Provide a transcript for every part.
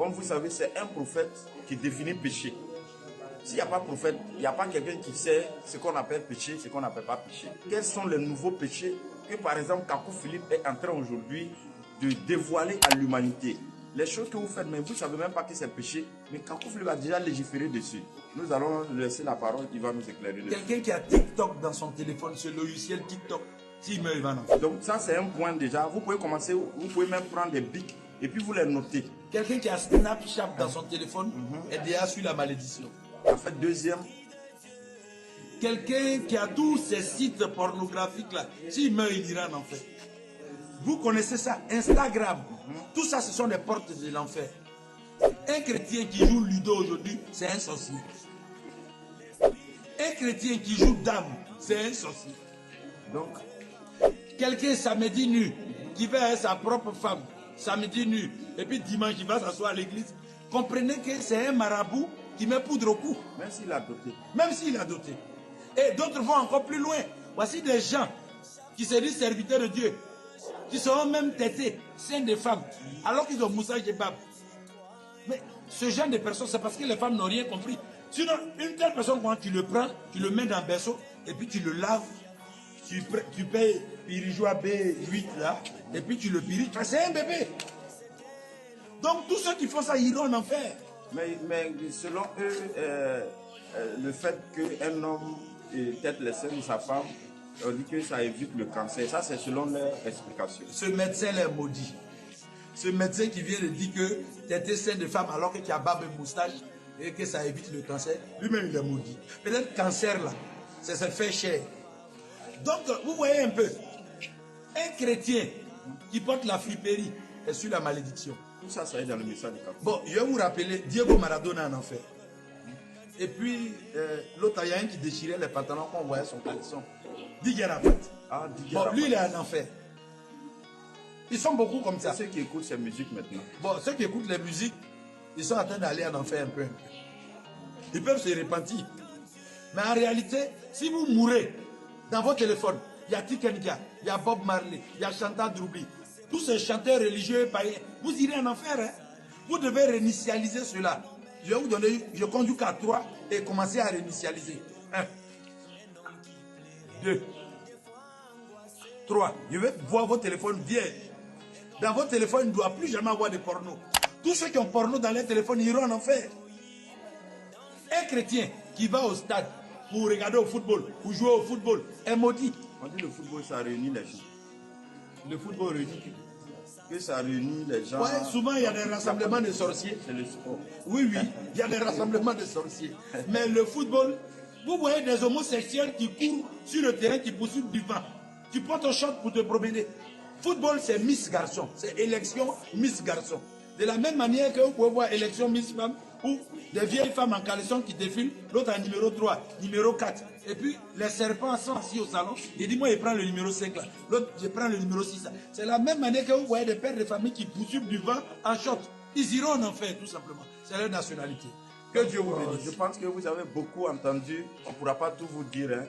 Comme vous savez, c'est un prophète qui définit péché. S'il n'y a pas de prophète, il n'y a pas quelqu'un qui sait ce qu'on appelle péché, ce qu'on n'appelle pas péché. Quels sont les nouveaux péchés que, par exemple, Kakou Philippe est en train aujourd'hui de dévoiler à l'humanité? Les choses que vous faites, mais vous ne savez même pas que c'est péché, mais Kakou Philippe a déjà légiféré dessus. Nous allons laisser la parole, il va nous éclairer dessus. Quelqu'un qui a TikTok dans son téléphone, ce logiciel TikTok, s'il meurt, il va en faire. Donc ça, c'est un point déjà. Vous pouvez commencer, vous pouvez même prendre des bics et puis vous les notez. Quelqu'un qui a Snapchat dans son téléphone est déjà sur la malédiction. En fait, deuxième, quelqu'un qui a tous ces sites pornographiques là, s'il meurt, il ira en enfer. Vous connaissez ça, Instagram. Tout ça, ce sont des portes de l'enfer. Un chrétien qui joue Ludo aujourd'hui, c'est un sorcier. Un chrétien qui joue dame, c'est un sorcier. donc, Quelqu'un samedi nu, qui va avec sa propre femme, samedi nu, et puis dimanche, il va s'asseoir à l'église. Comprenez que c'est un marabout qui met poudre au cou. même s'il a doté. Même s'il a doté. Et d'autres vont encore plus loin. Voici des gens qui se disent serviteurs de Dieu, qui seront même têtés, saints des femmes, alors qu'ils ont moussage et barbe. Mais ce genre de personnes, c'est parce que les femmes n'ont rien compris. Sinon, une telle personne, quand tu le prends, tu le mets dans un berceau, et puis tu le laves, tu payes Pirijoa B8 là, et puis tu le piriges, c'est un bébé. Donc tous ceux qui font ça iront en enfer. Mais selon eux, le fait qu'un homme tête les seins de sa femme, on dit que ça évite le cancer. Ça, c'est selon leur explication. Ce médecin est maudit. Ce médecin qui vient de dire que tu es sein de femme alors que tu as barbe et moustache et que ça évite le cancer, lui-même il est maudit. Peut-être cancer là, ça se fait cher. Donc, vous voyez un peu, un chrétien qui porte la friperie est sur la malédiction. Tout ça, ça est dans le message du Kakou. Bon, je vais vous rappeler, Diego Maradona en enfer. Et puis, l'autre, il y a un qui déchirait les pantalons qu'on voyait son caleçon. Didier Rafat. Ah, Didier Bon, Rafat. lui, il est en enfer. Ils sont beaucoup comme ça. C'est ceux qui écoutent ces musiques maintenant. Bon, ceux qui écoutent les musiques, ils sont en train d'aller en enfer un peu. Ils peuvent se repentir. Mais en réalité, si vous mourrez dans votre téléphone, il y a Tikenga, il y a Bob Marley, il y a Chantal Droubli, tous ces chanteurs religieux païens, vous irez en enfer. Hein? Vous devez réinitialiser cela. Je vais vous donner, je conduis qu'à 3 et commencer à réinitialiser. 1, 2, 3. Je vais voir vos téléphones vierges. Dans votre téléphone, il ne doit plus jamais avoir de porno. Tous ceux qui ont porno dans leur téléphone iront en enfer. Un chrétien qui va au stade pour regarder au football, pour jouer au football, est maudit. On dit que le football, ça réunit les gens. Le football réunit que ça réunit les gens. Ouais, souvent, il y a des rassemblements de sorciers. C'est le sport. Oui, oui, il y a des rassemblements de sorciers. Mais le football, vous voyez des homosexuels qui courent sur le terrain, qui poursuivent du vent. Tu prends ton short pour te promener. Football, c'est Miss Garçon. C'est élection Miss Garçon. De la même manière que vous pouvez voir élection Miss Femme, où des vieilles femmes en caleçon qui défilent, l'autre en numéro 3, numéro 4. Et puis, les serpents sont assis au salon. Il dit, moi, je prends le numéro 5 là. L'autre, je prends le numéro 6 là. C'est la même manière que vous voyez des pères de famille qui poursuivent du vent en short. Ils iront en enfer, tout simplement. C'est leur nationalité. Que Dieu vous bénisse. Je pense que vous avez beaucoup entendu. On ne pourra pas tout vous dire. Hein.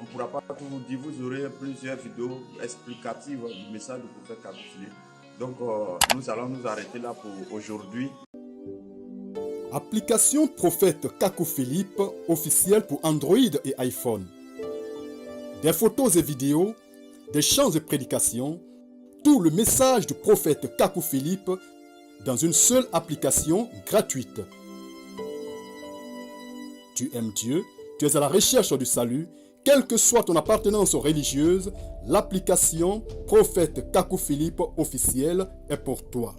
On ne pourra pas tout vous dire. Vous aurez plusieurs vidéos explicatives du message du prophète Kakou Philippe. Donc, nous allons nous arrêter là pour aujourd'hui. Application Prophète Kakou Philippe officielle pour Android et iPhone. Des photos et vidéos, des chants et prédications, tout le message du prophète Kakou Philippe dans une seule application gratuite. Tu aimes Dieu, tu es à la recherche du salut, quelle que soit ton appartenance religieuse, l'application Prophète Kakou Philippe officielle est pour toi.